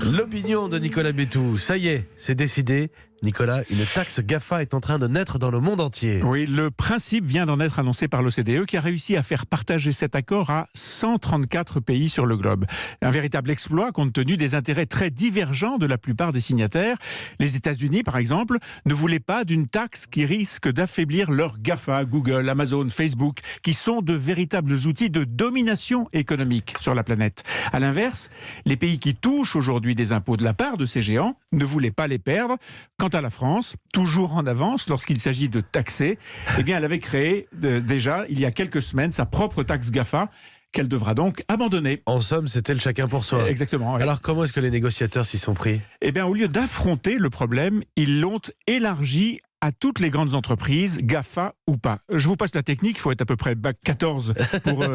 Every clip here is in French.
L'opinion de Nicolas Bétou, ça y est, c'est décidé. Nicolas, une taxe GAFA est en train de naître dans le monde entier. Oui, le principe vient d'en être annoncé par l'OCDE qui a réussi à faire partager cet accord à 134 pays sur le globe. Un véritable exploit compte tenu des intérêts très divergents de la plupart des signataires. Les États-Unis, par exemple, ne voulaient pas d'une taxe qui risque d'affaiblir leurs GAFA, Google, Amazon, Facebook, qui sont de véritables outils de domination économique sur la planète. À l'inverse, les pays qui touchent aujourd'hui des impôts de la part de ces géants ne voulaient pas les perdre. Quant à la France, toujours en avance lorsqu'il s'agit de taxer, eh bien, elle avait créé déjà, il y a quelques semaines, sa propre taxe GAFA, qu'elle devra donc abandonner. En somme, c'était le chacun pour soi. Exactement. Oui. Alors, comment est-ce que les négociateurs s'y sont pris ? Eh bien, au lieu d'affronter le problème, ils l'ont élargi à toutes les grandes entreprises, GAFA ou pas. Je vous passe la technique, il faut être à peu près bac 14 pour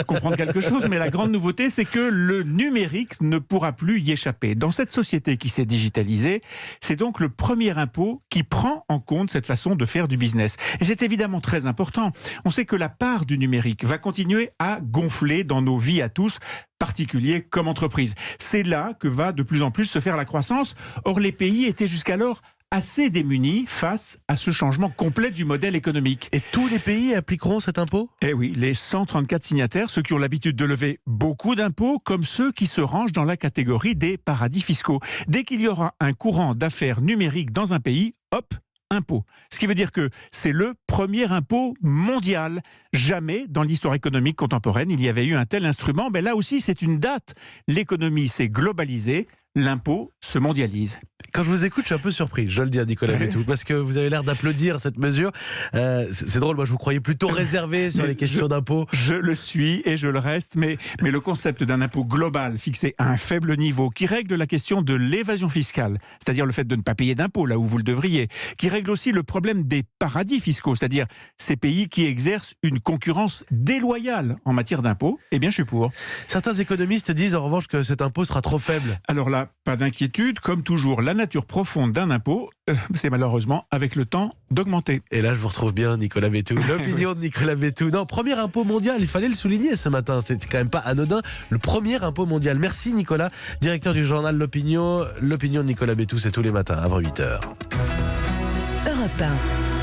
comprendre quelque chose, mais la grande nouveauté, c'est que le numérique ne pourra plus y échapper. Dans cette société qui s'est digitalisée, c'est donc le premier impôt qui prend en compte cette façon de faire du business. Et c'est évidemment très important. On sait que la part du numérique va continuer à gonfler dans nos vies à tous, particuliers comme entreprises. C'est là que va de plus en plus se faire la croissance. Or, les pays étaient jusqu'alors assez démunis face à ce changement complet du modèle économique. Et tous les pays appliqueront cet impôt ? Eh oui, les 134 signataires, ceux qui ont l'habitude de lever beaucoup d'impôts, comme ceux qui se rangent dans la catégorie des paradis fiscaux. Dès qu'il y aura un courant d'affaires numérique dans un pays, hop, impôt. Ce qui veut dire que c'est le premier impôt mondial. Jamais dans l'histoire économique contemporaine, il y avait eu un tel instrument. Mais là aussi, c'est une date. L'économie s'est globalisée. L'impôt se mondialise. Quand je vous écoute, je suis un peu surpris, je le dis à Nicolas Bétou, parce que vous avez l'air d'applaudir cette mesure. C'est drôle, moi je vous croyais plutôt réservé sur les questions d'impôt. Je le suis et je le reste, mais le concept d'un impôt global fixé à un faible niveau, qui règle la question de l'évasion fiscale, c'est-à-dire le fait de ne pas payer d'impôts là où vous le devriez, qui règle aussi le problème des paradis fiscaux, c'est-à-dire ces pays qui exercent une concurrence déloyale en matière d'impôts, eh bien je suis pour. Certains économistes disent en revanche que cet impôt sera trop faible. Alors là, pas d'inquiétude, comme toujours, la nature profonde d'un impôt, c'est malheureusement avec le temps d'augmenter. Et là, je vous retrouve bien, Nicolas Bétou. L'opinion de Nicolas Bétou. Non, premier impôt mondial, il fallait le souligner ce matin. C'est quand même pas anodin. Le premier impôt mondial. Merci Nicolas, directeur du journal L'Opinion. L'opinion de Nicolas Bétou, c'est tous les matins avant 8h. Europe 1.